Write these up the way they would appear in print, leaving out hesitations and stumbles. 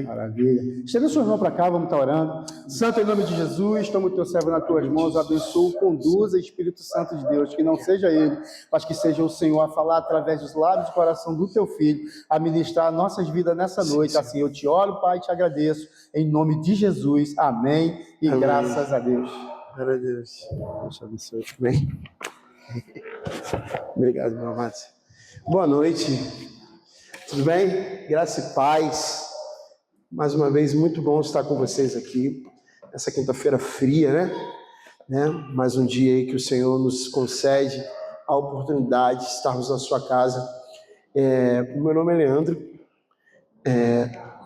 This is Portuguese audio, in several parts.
Maravilha. Estenda sua mão para cá, vamos estar orando. Santo, em nome de Jesus, toma o teu servo nas tuas mãos, abençoa, conduza, Espírito Santo de Deus, que não seja ele, mas que seja o Senhor a falar através dos lábios e coração do teu filho, a ministrar nossas vidas nessa noite. Assim eu te oro, Pai, e te agradeço, em nome de Jesus. Amém. E amém. Graças a Deus. Glória a Deus. Deus te abençoe. Amém. Obrigado, meu amado. Boa noite. Tudo bem? Graça e paz. Mais uma vez, muito bom estar com vocês aqui, nessa quinta-feira fria, né? Mais um dia aí que o Senhor nos concede a oportunidade de estarmos na sua casa. O meu nome é Leandro,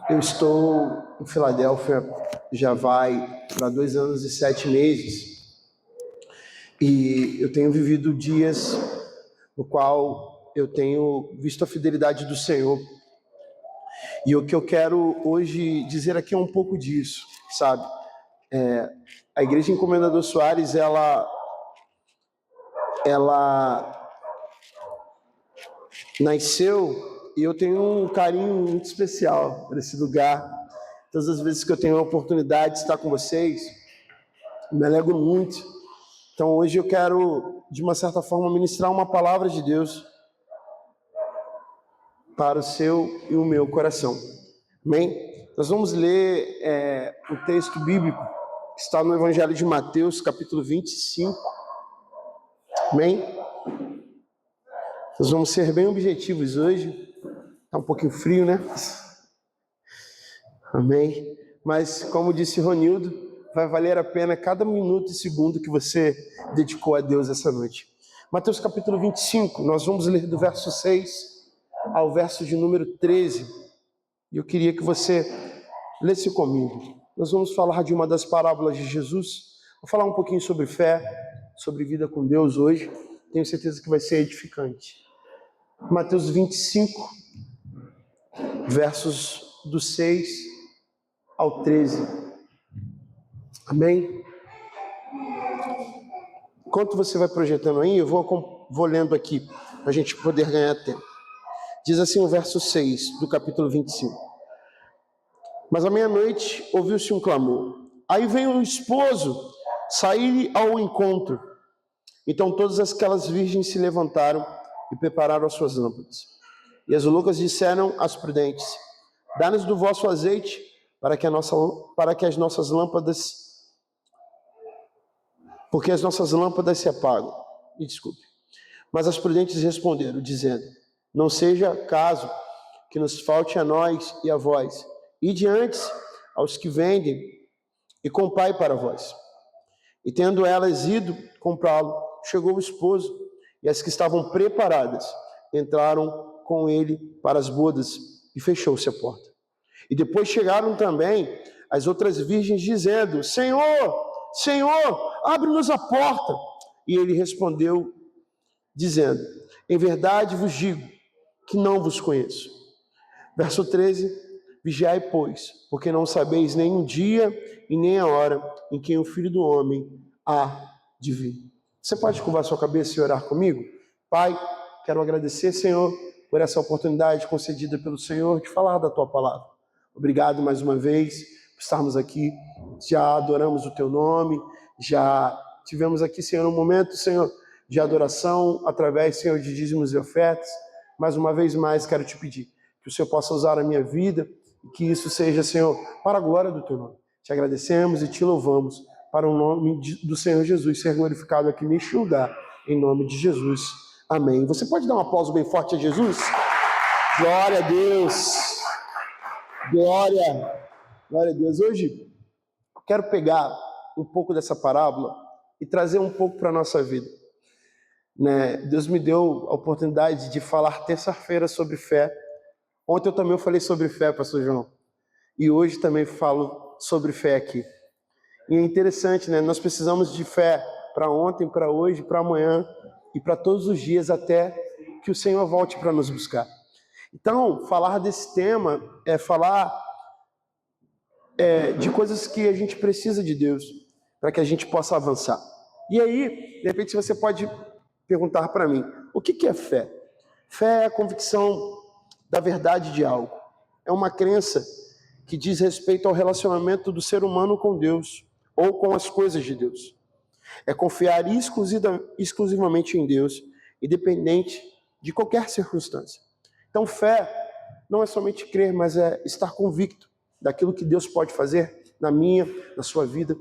eu estou em Filadélfia, já vai para 2 anos e 7 meses, e eu tenho vivido dias no qual eu tenho visto a fidelidade do Senhor. E o que eu quero hoje dizer aqui é um pouco disso, sabe? A Igreja Encomendador Soares, ela nasceu e eu tenho um carinho muito especial por esse lugar. Todas as vezes que eu tenho a oportunidade de estar com vocês, me alegro muito. Então hoje eu quero, de uma certa forma, ministrar uma palavra de Deus para o seu e o meu coração. Amém? Nós vamos ler o texto bíblico que está no Evangelho de Mateus, capítulo 25. Amém? Nós vamos ser bem objetivos hoje. Está um pouquinho frio, né? Amém? Mas, como disse Ronildo, vai valer a pena cada minuto e segundo que você dedicou a Deus essa noite. Mateus capítulo 25, nós vamos ler do verso 6 ao verso de número 13. E eu queria que você lesse comigo. Nós vamos falar de uma das parábolas de Jesus. Vou falar um pouquinho sobre fé, sobre vida com Deus hoje. Tenho certeza que vai ser edificante. Mateus 25, versos do 6 ao 13. Amém? Enquanto você vai projetando aí, eu vou lendo aqui, para a gente poder ganhar tempo. Diz assim o verso 6 do capítulo 25. Mas à meia-noite ouviu-se um clamor. Aí vem o esposo sair ao encontro. Então todas aquelas virgens se levantaram e prepararam as suas lâmpadas. E as loucas disseram às prudentes: dá-nos do vosso azeite para que as nossas lâmpadas, porque as nossas lâmpadas se apagam. Me desculpe. Mas as prudentes responderam, dizendo: não seja caso que nos falte a nós e a vós. Ide antes aos que vendem e comprai para vós. E tendo elas ido comprá-lo, chegou o esposo, e as que estavam preparadas entraram com ele para as bodas, e fechou-se a porta. E depois chegaram também as outras virgens, dizendo: Senhor, Senhor, abre-nos a porta. E ele respondeu, dizendo: em verdade vos digo que não vos conheço. Verso 13: vigiai, pois, porque não sabeis nem o dia e nem a hora em que o Filho do Homem há de vir. Você pode curvar sua cabeça e orar comigo? Pai, quero agradecer, Senhor, por essa oportunidade concedida pelo Senhor de falar da Tua palavra. Obrigado mais uma vez por estarmos aqui. Já adoramos o Teu nome, já tivemos aqui, Senhor, um momento, Senhor, de adoração através, Senhor, de dízimos e ofertas. Mais uma vez mais quero te pedir que o Senhor possa usar a minha vida e que isso seja, Senhor, para a glória do Teu nome. Te agradecemos e te louvamos para o nome do Senhor Jesus ser glorificado aqui neste lugar, em nome de Jesus. Amém. Você pode dar um aplauso bem forte a Jesus? Glória a Deus. Glória a Deus. Hoje eu quero pegar um pouco dessa parábola e trazer um pouco para a nossa vida. Deus me deu a oportunidade de falar terça-feira sobre fé. Ontem eu também falei sobre fé, pastor João. E hoje também falo sobre fé aqui. E é interessante, nós precisamos de fé para ontem, para hoje, para amanhã e para todos os dias até que o Senhor volte para nos buscar. Então, falar desse tema é falar de coisas que a gente precisa de Deus para que a gente possa avançar. E aí, de repente, você pode perguntar para mim, o que é fé? Fé é a convicção da verdade de algo. É uma crença que diz respeito ao relacionamento do ser humano com Deus ou com as coisas de Deus. É confiar exclusivamente em Deus, independente de qualquer circunstância. Então, fé não é somente crer, mas é estar convicto daquilo que Deus pode fazer na minha, na sua vida.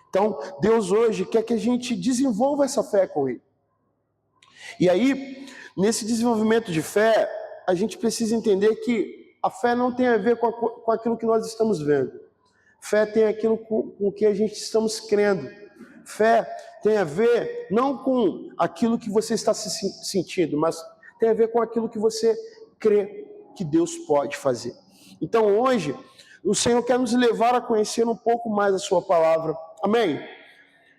Então, Deus hoje quer que a gente desenvolva essa fé com Ele. E aí, nesse desenvolvimento de fé, a gente precisa entender que a fé não tem a ver com aquilo que nós estamos vendo. Fé tem aquilo com o que a gente estamos crendo. Fé tem a ver não com aquilo que você está se sentindo, mas tem a ver com aquilo que você crê que Deus pode fazer. Então hoje, o Senhor quer nos levar a conhecer um pouco mais a sua palavra. Amém?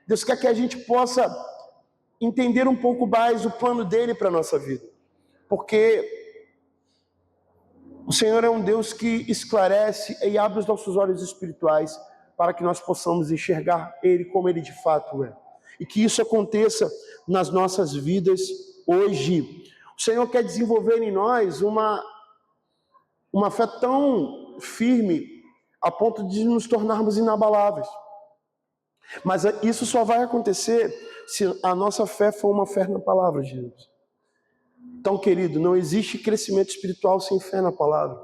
Deus quer que a gente possa entender um pouco mais o plano dele para a nossa vida. Porque o Senhor é um Deus que esclarece e abre os nossos olhos espirituais para que nós possamos enxergar Ele como Ele de fato é. E que isso aconteça nas nossas vidas hoje. O Senhor quer desenvolver em nós uma fé tão firme a ponto de nos tornarmos inabaláveis. Mas isso só vai acontecer se a nossa fé for uma fé na palavra de Deus. Então, querido, não existe crescimento espiritual sem fé na palavra.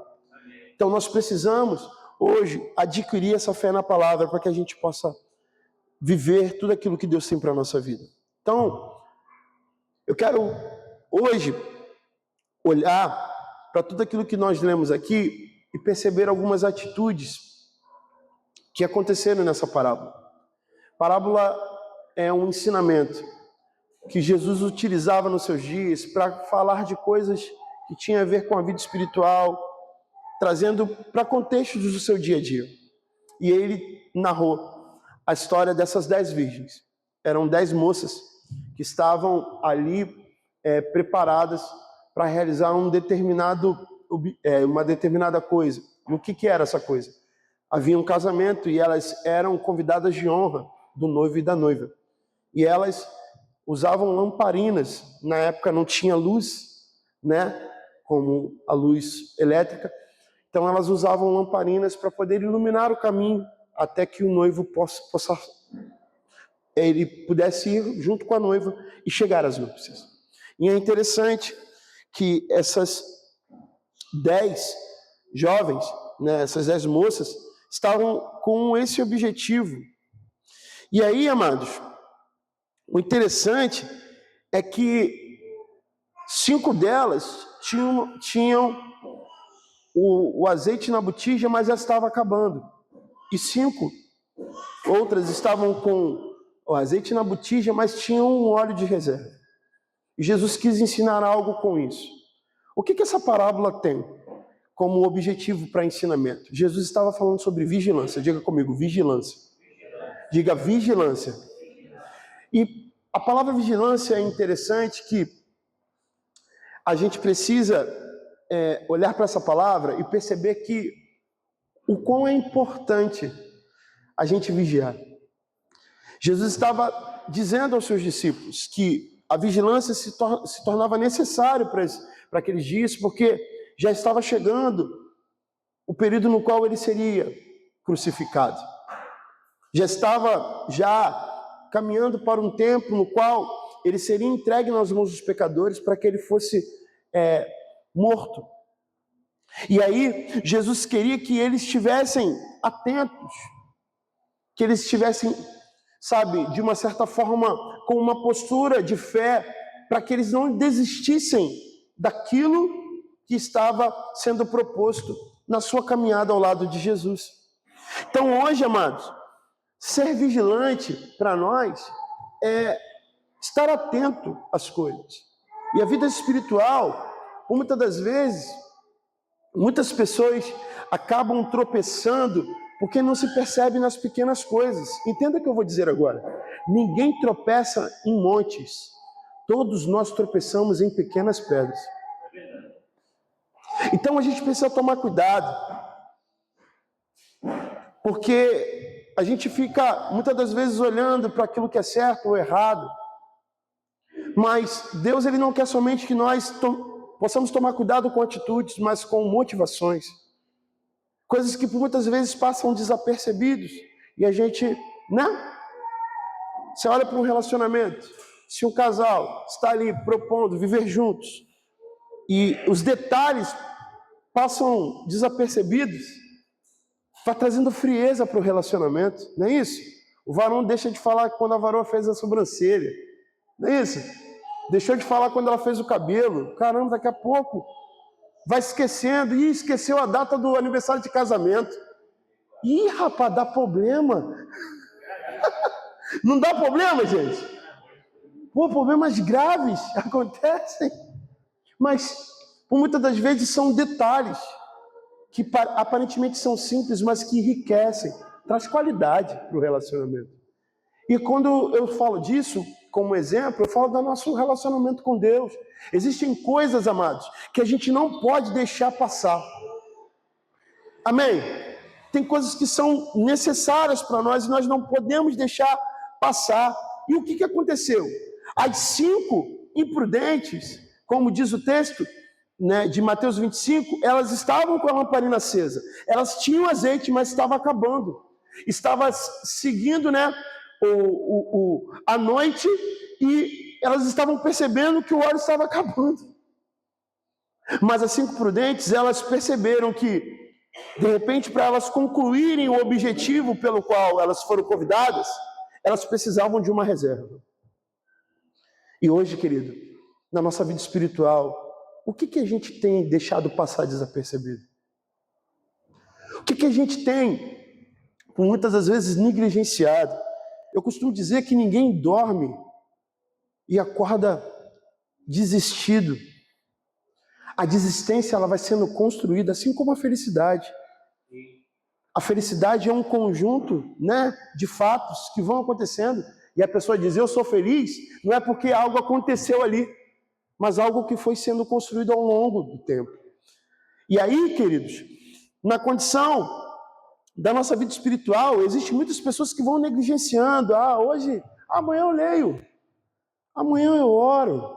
Então, nós precisamos hoje adquirir essa fé na palavra para que a gente possa viver tudo aquilo que Deus tem para a nossa vida. Então, eu quero hoje olhar para tudo aquilo que nós lemos aqui e perceber algumas atitudes que aconteceram nessa parábola. Parábola é um ensinamento que Jesus utilizava nos seus dias para falar de coisas que tinham a ver com a vida espiritual, trazendo para contextos do seu dia a dia. E ele narrou a história dessas 10 virgens. Eram 10 moças que estavam ali preparadas para realizar uma determinada coisa. E o que era essa coisa? Havia um casamento e elas eram convidadas de honra do noivo e da noiva. E elas usavam lamparinas. Na época não tinha luz, né? Como a luz elétrica. Então elas usavam lamparinas para poder iluminar o caminho até que o noivo ele pudesse ir junto com a noiva e chegar às núpcias. E é interessante que essas 10 jovens, né, essas 10 moças, estavam com esse objetivo. E aí, amados, o interessante é que 5 delas tinham o azeite na botija, mas já estava acabando. E 5 outras estavam com o azeite na botija, mas tinham um óleo de reserva. E Jesus quis ensinar algo com isso. O que essa parábola tem como objetivo para ensinamento? Jesus estava falando sobre vigilância. Diga comigo, vigilância. Diga vigilância. E a palavra vigilância é interessante que a gente precisa olhar para essa palavra e perceber que o quão é importante a gente vigiar. Jesus estava dizendo aos seus discípulos que a vigilância se tornava necessária para aqueles dias, porque já estava chegando o período no qual ele seria crucificado. Já estava caminhando para um tempo no qual ele seria entregue nas mãos dos pecadores para que ele fosse morto. E aí, Jesus queria que eles estivessem atentos, que eles estivessem, de uma certa forma, com uma postura de fé, para que eles não desistissem daquilo que estava sendo proposto na sua caminhada ao lado de Jesus. Então, hoje, amados, ser vigilante para nós é estar atento às coisas. E a vida espiritual, muitas das vezes, muitas pessoas acabam tropeçando porque não se percebe nas pequenas coisas. Entenda o que eu vou dizer agora. Ninguém tropeça em montes. Todos nós tropeçamos em pequenas pedras. Então a gente precisa tomar cuidado. Porque a gente fica, muitas das vezes, olhando para aquilo que é certo ou errado. Mas Deus, ele não quer somente que nós possamos tomar cuidado com atitudes, mas com motivações. Coisas que por muitas vezes passam desapercebidos. E a gente, né? Você olha para um relacionamento, se um casal está ali propondo viver juntos, e os detalhes passam desapercebidos, vai trazendo frieza para o relacionamento, não é isso? O varão deixa de falar quando a varoa fez a sobrancelha, não é isso? Deixou de falar quando ela fez o cabelo. Caramba, daqui a pouco vai esquecendo. Ih, esqueceu a data do aniversário de casamento. Ih, rapaz, dá problema. Não dá problema, gente? Pô, problemas graves acontecem. Mas, por muitas das vezes, são detalhes que aparentemente são simples, mas que enriquecem, traz qualidade para o relacionamento. E quando eu falo disso, como exemplo, eu falo do nosso relacionamento com Deus. Existem coisas, amados, que a gente não pode deixar passar. Amém? Tem coisas que são necessárias para nós e nós não podemos deixar passar. E o que aconteceu? As 5 imprudentes, como diz o texto, né, de Mateus 25, elas estavam com a lamparina acesa. Elas tinham azeite, mas estava acabando. Estava seguindo, né, a noite, e elas estavam percebendo que o óleo estava acabando. Mas as 5 prudentes, elas perceberam que, de repente, para elas concluírem o objetivo pelo qual elas foram convidadas, elas precisavam de uma reserva. E hoje, querido, na nossa vida espiritual, o que a gente tem deixado passar desapercebido? O que a gente tem, por muitas das vezes, negligenciado? Eu costumo dizer que ninguém dorme e acorda desistido. A desistência, ela vai sendo construída, assim como a felicidade. A felicidade é um conjunto, né, de fatos que vão acontecendo. E a pessoa diz, eu sou feliz, não é porque algo aconteceu ali, mas algo que foi sendo construído ao longo do tempo. E aí, queridos, na condição da nossa vida espiritual, existem muitas pessoas que vão negligenciando. Amanhã eu leio, amanhã eu oro,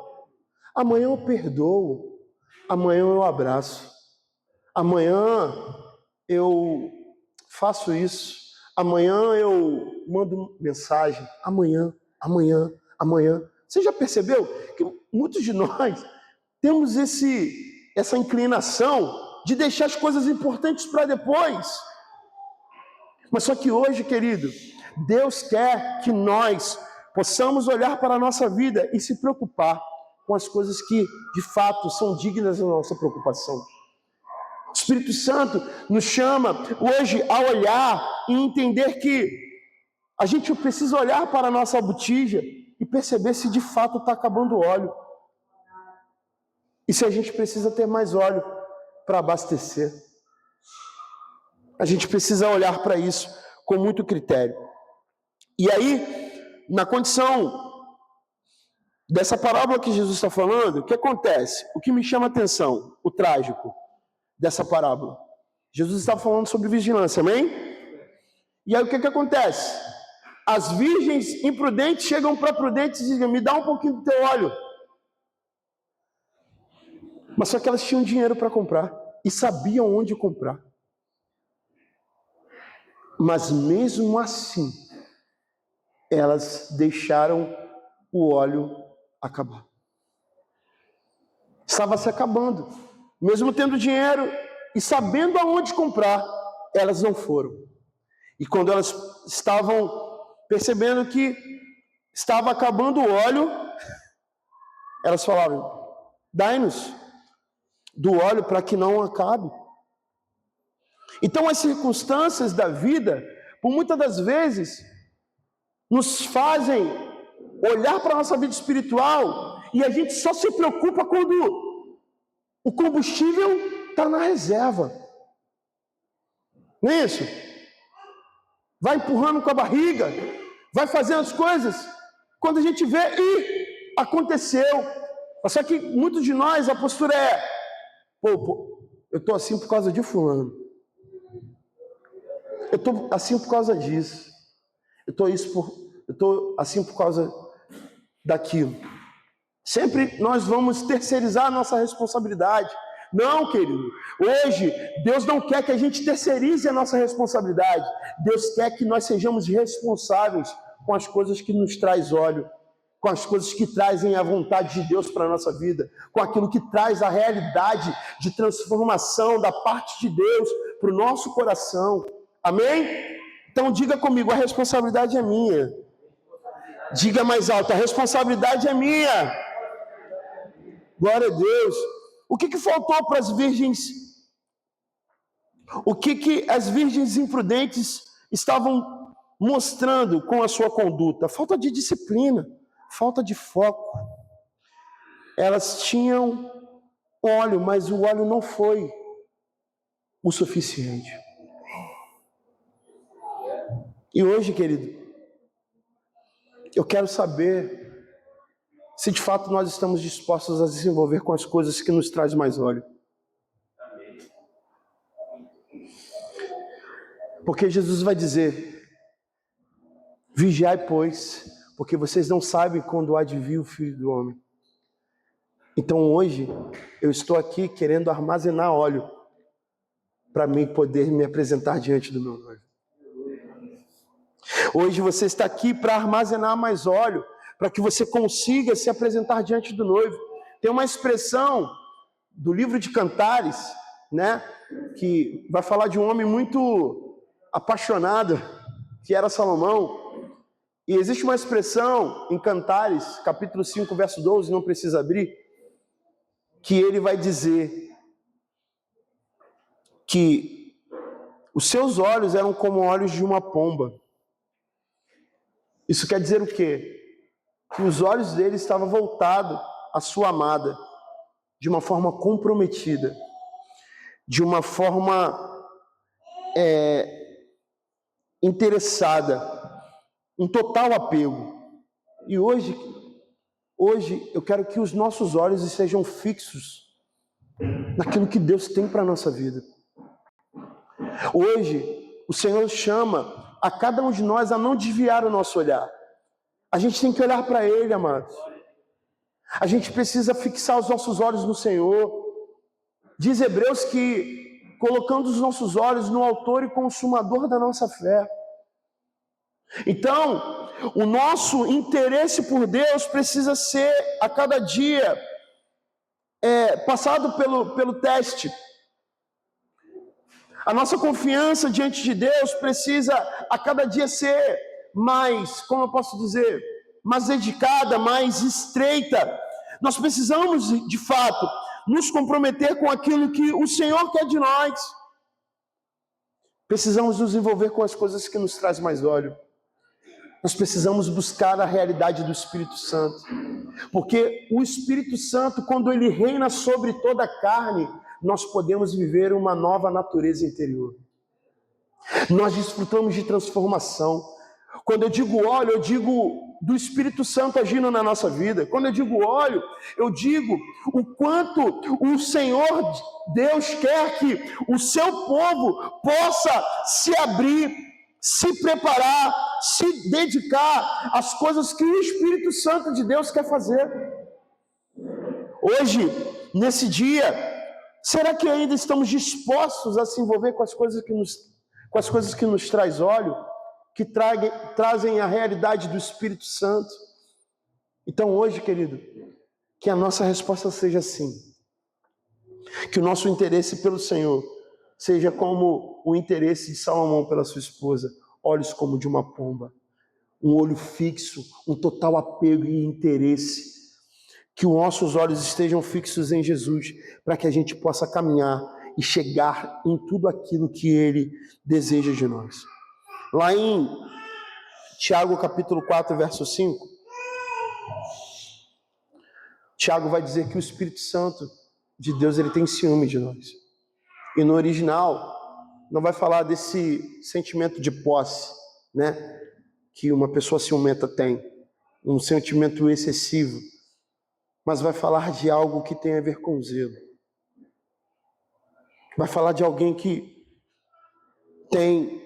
amanhã eu perdoo, amanhã eu abraço, amanhã eu faço isso, amanhã eu mando mensagem, amanhã. Você já percebeu que muitos de nós temos essa inclinação de deixar as coisas importantes para depois? Mas só que hoje, querido, Deus quer que nós possamos olhar para a nossa vida e se preocupar com as coisas que, de fato, são dignas da nossa preocupação. O Espírito Santo nos chama hoje a olhar e entender que a gente precisa olhar para a nossa botija e perceber se de fato está acabando o óleo. E se a gente precisa ter mais óleo para abastecer. A gente precisa olhar para isso com muito critério. E aí, na condição dessa parábola que Jesus está falando, o que acontece? O que me chama a atenção, o trágico dessa parábola. Jesus está falando sobre vigilância, amém? E aí o que acontece? As virgens imprudentes chegam para prudentes e dizem, me dá um pouquinho do teu óleo. Mas só que elas tinham dinheiro para comprar e sabiam onde comprar. Mas mesmo assim, elas deixaram o óleo acabar. Estava se acabando. Mesmo tendo dinheiro e sabendo aonde comprar, elas não foram. E quando elas estavam percebendo que estava acabando o óleo, elas falaram, dai-nos do óleo para que não acabe. Então as circunstâncias da vida, por muitas das vezes, nos fazem olhar para a nossa vida espiritual e a gente só se preocupa quando o combustível está na reserva. Não é isso? Vai empurrando com a barriga, vai fazendo as coisas. Quando a gente vê, aconteceu. Só que muitos de nós, a postura é, eu estou assim por causa de fulano. Eu estou assim por causa disso. Eu estou assim por causa daquilo. Sempre nós vamos terceirizar a nossa responsabilidade. Não, querido. Hoje, Deus não quer que a gente terceirize a nossa responsabilidade. Deus quer que nós sejamos responsáveis com as coisas que nos traz óleo, com as coisas que trazem a vontade de Deus para a nossa vida, com aquilo que traz a realidade de transformação da parte de Deus para o nosso coração. Amém? Então diga comigo, a responsabilidade é minha. Diga mais alto, a responsabilidade é minha. Glória a Deus. O que faltou para as virgens? O que as virgens imprudentes estavam mostrando com a sua conduta? Falta de disciplina, falta de foco. Elas tinham óleo, mas o óleo não foi o suficiente. E hoje, querido, eu quero saber se de fato nós estamos dispostos a desenvolver com as coisas que nos traz mais óleo. Porque Jesus vai dizer: vigiai, pois, porque vocês não sabem quando há de vir o Filho do Homem. Então hoje eu estou aqui querendo armazenar óleo para mim poder me apresentar diante do meu noivo. Hoje você está aqui para armazenar mais óleo, para que você consiga se apresentar diante do noivo. Tem uma expressão do livro de Cantares, né, que vai falar de um homem muito apaixonado, que era Salomão. E existe uma expressão em Cantares, capítulo 5, verso 12, não precisa abrir, que ele vai dizer que os seus olhos eram como olhos de uma pomba. Isso quer dizer o quê? Que os olhos dele estavam voltados à sua amada, de uma forma comprometida, de uma forma interessada, um total apego. E hoje eu quero que os nossos olhos estejam fixos naquilo que Deus tem para a nossa vida. Hoje, o Senhor chama a cada um de nós a não desviar o nosso olhar. A gente tem que olhar para Ele, amados. A gente precisa fixar os nossos olhos no Senhor. Diz Hebreus que colocando os nossos olhos no autor e consumador da nossa fé. Então, o nosso interesse por Deus precisa ser a cada dia passado pelo teste. A nossa confiança diante de Deus precisa a cada dia ser mais, como eu posso dizer, mais dedicada, mais estreita. Nós precisamos, de fato, nos comprometer com aquilo que o Senhor quer de nós. Precisamos nos envolver com as coisas que nos trazem mais óleo. Nós precisamos buscar a realidade do Espírito Santo. Porque o Espírito Santo, quando ele reina sobre toda a carne, nós podemos viver uma nova natureza interior. Nós desfrutamos de transformação. Quando eu digo óleo, eu digo do Espírito Santo agindo na nossa vida. Quando eu digo óleo, eu digo o quanto o Senhor Deus quer que o seu povo possa se abrir, se preparar, se dedicar às coisas que o Espírito Santo de Deus quer fazer. Hoje, nesse dia, será que ainda estamos dispostos a se envolver com as coisas que nos traz óleo, que trazem a realidade do Espírito Santo? Então hoje, querido, que a nossa resposta seja sim. Que o nosso interesse pelo Senhor seja como o interesse de Salomão pela sua esposa, olhos como de uma pomba, um olho fixo, um total apego e interesse. Que os nossos olhos estejam fixos em Jesus, para que a gente possa caminhar e chegar em tudo aquilo que Ele deseja de nós. Lá em Tiago capítulo 4, verso 5, Tiago vai dizer que o Espírito Santo de Deus, ele tem ciúme de nós. E no original, não vai falar desse sentimento de posse, né, que uma pessoa ciumenta tem, um sentimento excessivo, mas vai falar de algo que tem a ver com zelo. Vai falar de alguém que tem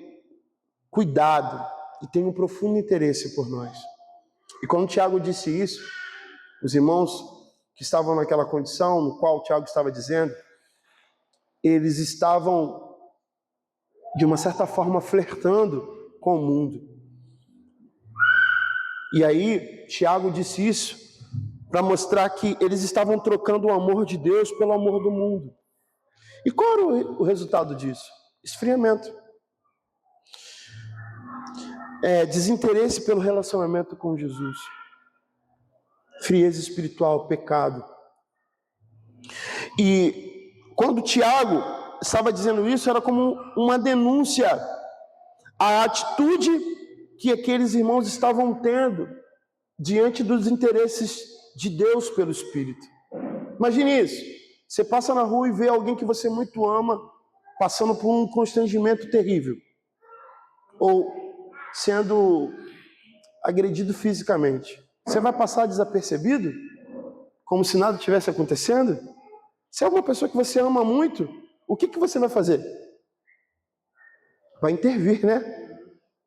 cuidado e tem um profundo interesse por nós. E quando Tiago disse isso, os irmãos que estavam naquela condição no qual Tiago estava dizendo, eles estavam, de uma certa forma, flertando com o mundo. E aí, Tiago disse isso para mostrar que eles estavam trocando o amor de Deus pelo amor do mundo. E qual era o resultado disso? Esfriamento. Desinteresse pelo relacionamento com Jesus. Frieza espiritual, pecado. E quando Tiago estava dizendo isso, era como uma denúncia à atitude que aqueles irmãos estavam tendo diante dos interesses de Deus pelo Espírito. Imagine isso. Você passa na rua e vê alguém que você muito ama passando por um constrangimento terrível. Ou sendo agredido fisicamente. Você vai passar desapercebido? Como se nada tivesse acontecendo? Se é uma pessoa que você ama muito, o que você vai fazer? Vai intervir, né?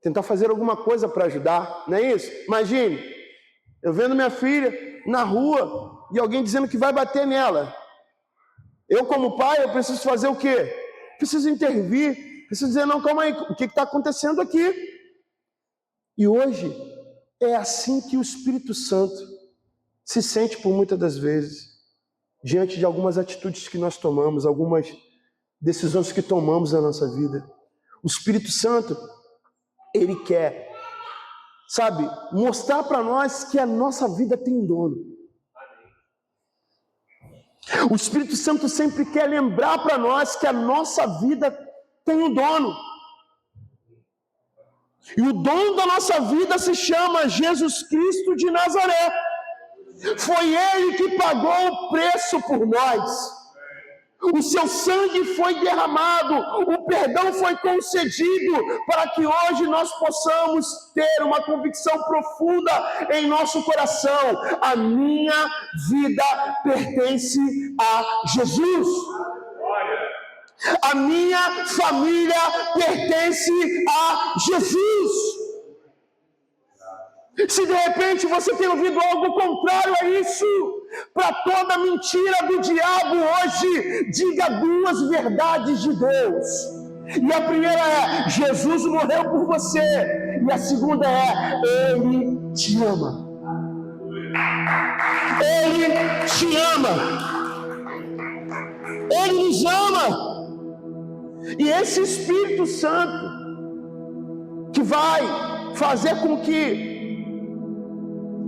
Tentar fazer alguma coisa para ajudar, não é isso? Imagine, eu vendo minha filha na rua e alguém dizendo que vai bater nela. Eu, como pai, eu preciso fazer o quê? Preciso intervir, preciso dizer, não, calma aí, o que está acontecendo aqui? E hoje é assim que o Espírito Santo se sente por muitas das vezes, diante de algumas atitudes que nós tomamos, algumas decisões que tomamos na nossa vida. O Espírito Santo, ele quer, sabe, mostrar para nós que a nossa vida tem um dono. O Espírito Santo sempre quer lembrar para nós que a nossa vida tem um dono. E o dono da nossa vida se chama Jesus Cristo de Nazaré. Foi Ele que pagou o preço por nós. O seu sangue foi derramado, o perdão foi concedido para que hoje nós possamos ter uma convicção profunda em nosso coração. A minha vida pertence a Jesus. A minha família pertence a Jesus. Se de repente você tem ouvido algo contrário a isso, para toda mentira do diabo hoje, diga duas verdades de Deus. E a primeira é, Jesus morreu por você. E a segunda é, Ele te ama. Ele te ama. Ele nos ama. E esse Espírito Santo que vai fazer com que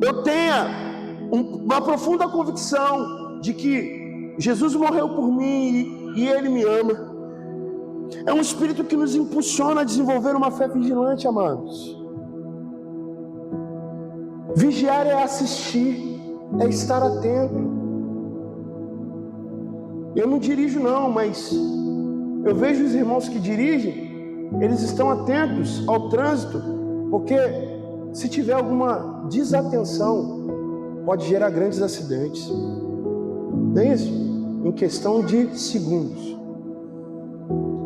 eu tenha uma profunda convicção de que Jesus morreu por mim e Ele me ama. É um Espírito que nos impulsiona a desenvolver uma fé vigilante, amados. Vigiar é assistir, é estar atento. Eu não dirijo não, mas eu vejo os irmãos que dirigem, eles estão atentos ao trânsito, porque se tiver alguma desatenção, pode gerar grandes acidentes. Não é isso? Em questão de segundos.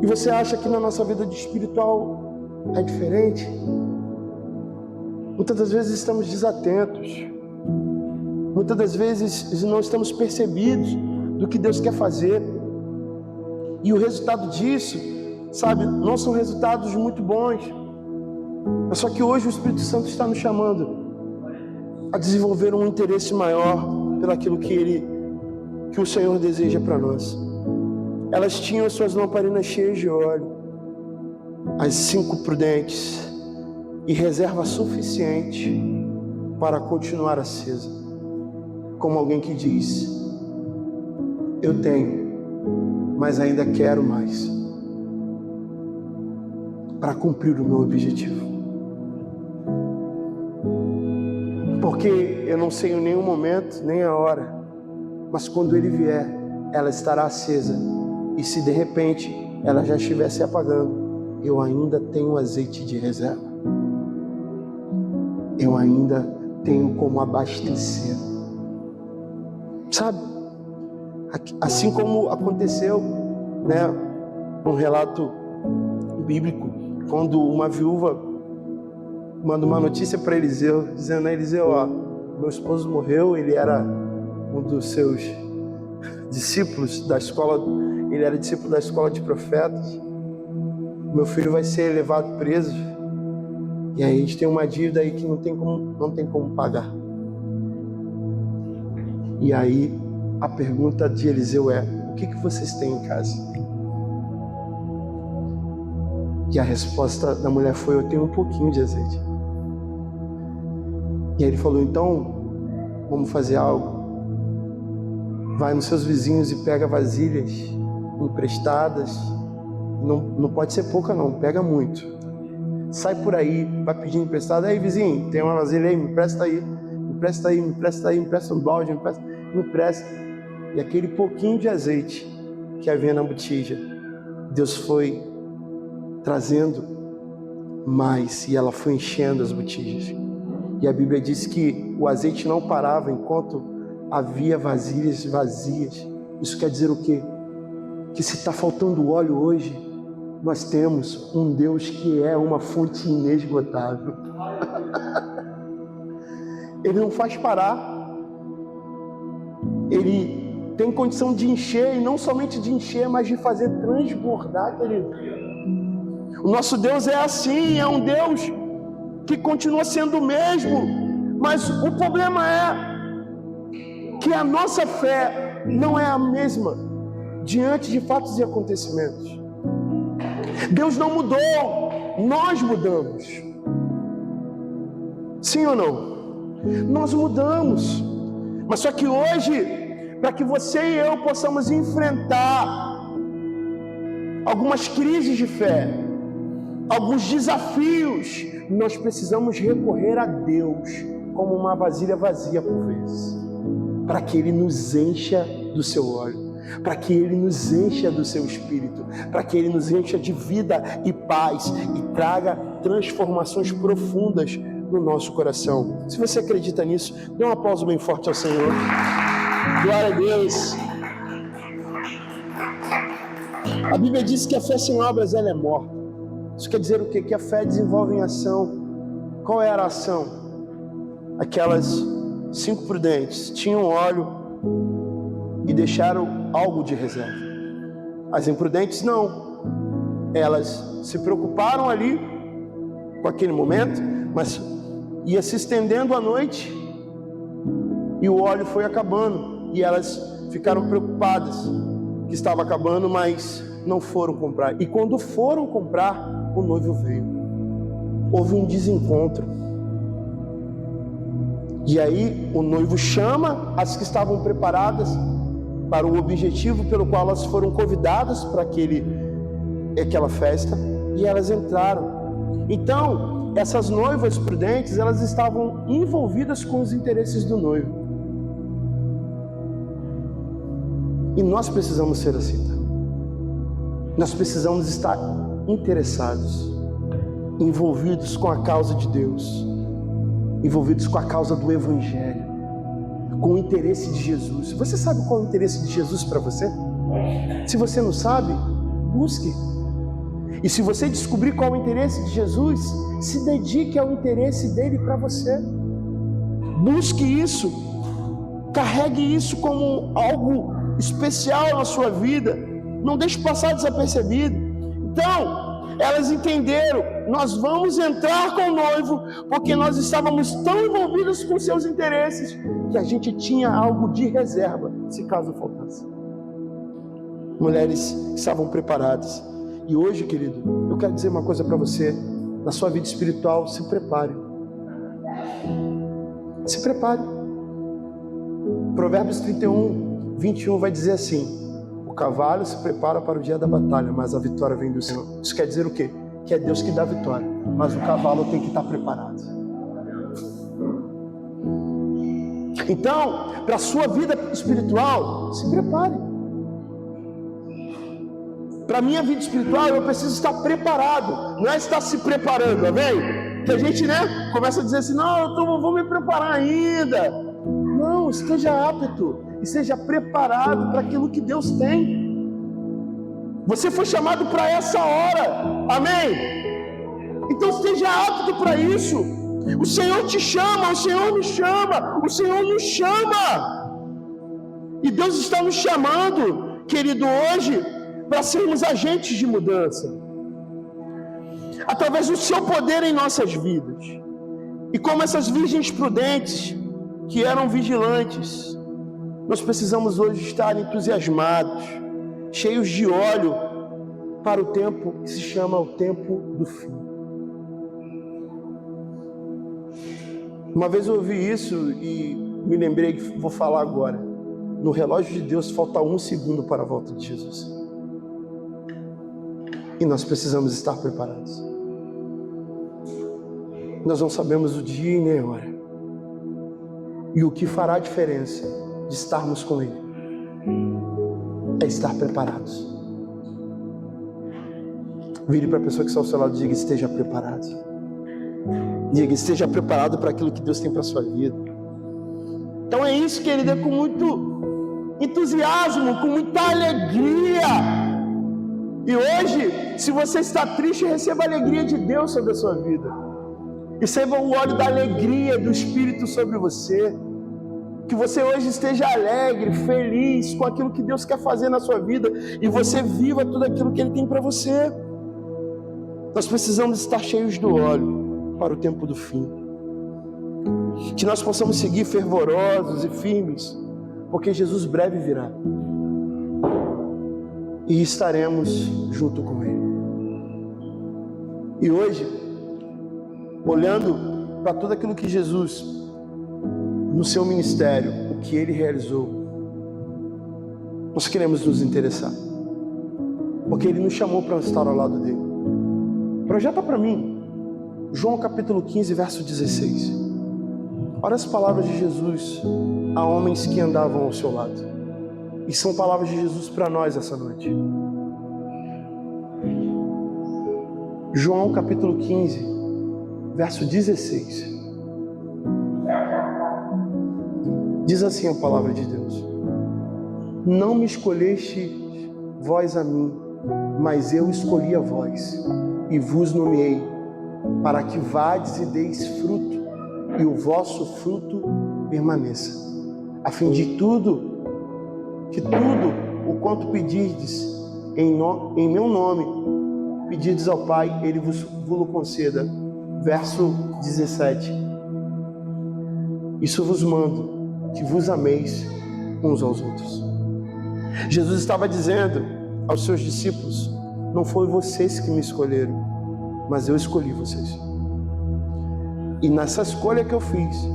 E você acha que na nossa vida de espiritual é diferente? Muitas das vezes estamos desatentos. Muitas das vezes não estamos percebidos do que Deus quer fazer. E o resultado disso, sabe, não são resultados muito bons. Mas só que hoje o Espírito Santo está nos chamando a desenvolver um interesse maior pelaquilo que o Senhor deseja para nós. Elas tinham as suas lamparinas cheias de óleo, as 5 prudentes, e reserva suficiente para continuar acesa. Como alguém que diz, eu tenho, mas ainda quero mais, para cumprir o meu objetivo. Porque eu não sei em nenhum momento, nem a hora, mas quando Ele vier, ela estará acesa. E se de repente ela já estiver se apagando, eu ainda tenho azeite de reserva. Eu ainda tenho como abastecer. Sabe? Assim como aconteceu, né, um relato bíblico, quando uma viúva manda uma notícia para Eliseu, dizendo a Eliseu, ó, meu esposo morreu, ele era um dos seus discípulos da escola, ele era discípulo da escola de profetas. Meu filho vai ser levado preso. E aí a gente tem uma dívida aí que não tem como pagar. E aí a pergunta de Eliseu é: o que vocês têm em casa? E a resposta da mulher foi: eu tenho um pouquinho de azeite. E aí ele falou: então vamos fazer algo. Vai nos seus vizinhos e pega vasilhas emprestadas. Não pode ser pouca não, pega muito. Sai por aí, vai pedindo emprestado. Aí vizinho, tem uma vasilha aí, me empresta aí. Me empresta um balde, me empresta. E aquele pouquinho de azeite que havia na botija, Deus foi trazendo mais, e ela foi enchendo as botijas. E a Bíblia diz que o azeite não parava enquanto havia vasilhas vazias. Isso quer dizer o quê? Que se está faltando óleo hoje, nós temos um Deus que é uma fonte inesgotável. Ele não faz parar. Ele tem condição de encher, e não somente de encher, mas de fazer transbordar, querido. O nosso Deus é assim, é um Deus que continua sendo o mesmo, mas o problema é que a nossa fé não é a mesma diante de fatos e acontecimentos. Deus não mudou, nós mudamos. Sim ou não? Nós mudamos. Mas só que hoje, para que você e eu possamos enfrentar algumas crises de fé, alguns desafios, nós precisamos recorrer a Deus como uma vasilha vazia por vezes, para que Ele nos encha do seu óleo, para que Ele nos encha do seu Espírito, para que Ele nos encha de vida e paz e traga transformações profundas no nosso coração. Se você acredita nisso, dê um aplauso bem forte ao Senhor. Glória a Deus. A Bíblia diz que a fé sem obras ela é morta. Isso quer dizer o quê? Que a fé desenvolve em ação. Qual era a ação? Aquelas 5 prudentes tinham óleo e deixaram algo de reserva. As imprudentes não. Elas se preocuparam ali com aquele momento, mas ia se estendendo a noite e o óleo foi acabando, e elas ficaram preocupadas que estava acabando, mas não foram comprar. E quando foram comprar, o noivo veio. Houve um desencontro. E aí o noivo chama as que estavam preparadas para o objetivo pelo qual elas foram convidadas para aquela festa, e elas entraram. Então, essas noivas prudentes, elas estavam envolvidas com os interesses do noivo. E nós precisamos ser assim, tá? Nós precisamos estar interessados, envolvidos com a causa de Deus, envolvidos com a causa do Evangelho, com o interesse de Jesus. Você sabe qual é o interesse de Jesus para você? Se você não sabe, busque. E se você descobrir qual é o interesse de Jesus, se dedique ao interesse dele para você. Busque isso, carregue isso como algo especial na sua vida, não deixe passar desapercebido. Então, elas entenderam: nós vamos entrar com o noivo, porque nós estávamos tão envolvidos com seus interesses, que a gente tinha algo de reserva, se caso faltasse. Mulheres estavam preparadas. E hoje, querido, eu quero dizer uma coisa para você: na sua vida espiritual, se prepare. Se prepare. Provérbios 31, 21 vai dizer assim: o cavalo se prepara para o dia da batalha, mas a vitória vem do Senhor. Isso quer dizer o quê? Que é Deus que dá a vitória, mas o cavalo tem que estar preparado. Então, para a sua vida espiritual, se prepare. Para a minha vida espiritual, eu preciso estar preparado, não é estar se preparando, amém? Que a gente, começa a dizer assim: não, eu não vou me preparar ainda. Não, esteja apto, esteja preparado para aquilo que Deus tem. Você foi chamado para essa hora, amém? Então esteja apto para isso. O Senhor te chama, o Senhor me chama, o Senhor nos chama. E Deus está nos chamando, querido, hoje, para sermos agentes de mudança, através do seu poder em nossas vidas. E como essas virgens prudentes, que eram vigilantes, nós precisamos hoje estar entusiasmados, cheios de óleo, para o tempo que se chama o tempo do fim. Uma vez eu ouvi isso e me lembrei que vou falar agora. No relógio de Deus falta 1 segundo para a volta de Jesus. E nós precisamos estar preparados. Nós não sabemos o dia e nem a hora. E o que fará a diferença de estarmos com Ele é estar preparados. Vire para a pessoa que está ao seu lado e diga: esteja preparado. Diga: esteja preparado para aquilo que Deus tem para a sua vida. Então é isso, querido, é com muito entusiasmo, com muita alegria. E hoje, se você está triste, receba a alegria de Deus sobre a sua vida. Receba o óleo da alegria do Espírito sobre você. Que você hoje esteja alegre, feliz com aquilo que Deus quer fazer na sua vida e você viva tudo aquilo que Ele tem para você. Nós precisamos estar cheios do óleo para o tempo do fim. Que nós possamos seguir fervorosos e firmes, porque Jesus breve virá. E estaremos junto com Ele. E hoje, olhando para tudo aquilo que Jesus, no seu ministério, o que Ele realizou, nós queremos nos interessar. Porque Ele nos chamou para estar ao lado dEle. Projeta para mim, João capítulo 15, verso 16. Olha as palavras de Jesus a homens que andavam ao seu lado. E são palavras de Jesus para nós essa noite. João capítulo 15, verso 16. Diz assim a palavra de Deus: não me escolheste vós a mim, mas eu escolhi a vós, e vos nomeei, para que vades e deis fruto, e o vosso fruto permaneça, a fim de que tudo o quanto pedirdes em meu nome, pedirdes ao Pai, Ele vos conceda. Verso 17. Isso vos mando, que vos ameis uns aos outros. Jesus estava dizendo aos seus discípulos: não foi vocês que me escolheram, mas eu escolhi vocês. E nessa escolha que eu fiz,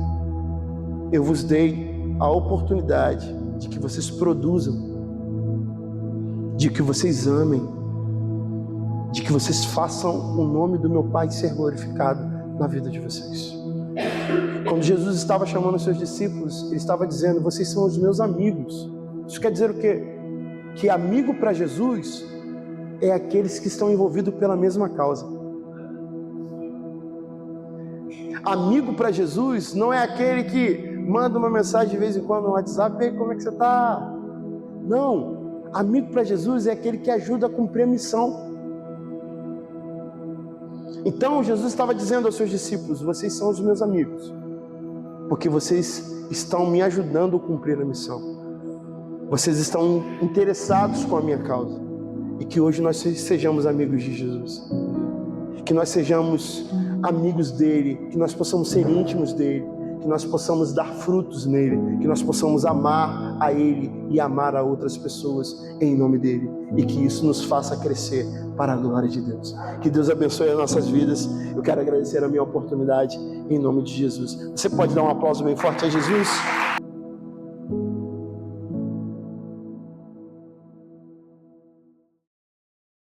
eu vos dei a oportunidade de que vocês produzam, de que vocês amem, de que vocês façam o nome do meu Pai ser glorificado na vida de vocês. Quando Jesus estava chamando os seus discípulos, Ele estava dizendo: vocês são os meus amigos. Isso quer dizer o quê? Que amigo para Jesus é aqueles que estão envolvidos pela mesma causa. Amigo para Jesus não é aquele que manda uma mensagem de vez em quando no WhatsApp: ei, como é que você está? Não, amigo para Jesus é aquele que ajuda a cumprir a missão. Então Jesus estava dizendo aos seus discípulos: vocês são os meus amigos, porque vocês estão me ajudando a cumprir a missão. Vocês estão interessados com a minha causa. E que hoje nós sejamos amigos de Jesus. Que nós sejamos amigos dele, que nós possamos ser íntimos dele, que nós possamos dar frutos nele, que nós possamos amar a ele e amar a outras pessoas em nome dele, e que isso nos faça crescer para a glória de Deus. Que Deus abençoe as nossas vidas. Eu quero agradecer a minha oportunidade em nome de Jesus. Você pode dar um aplauso bem forte a Jesus?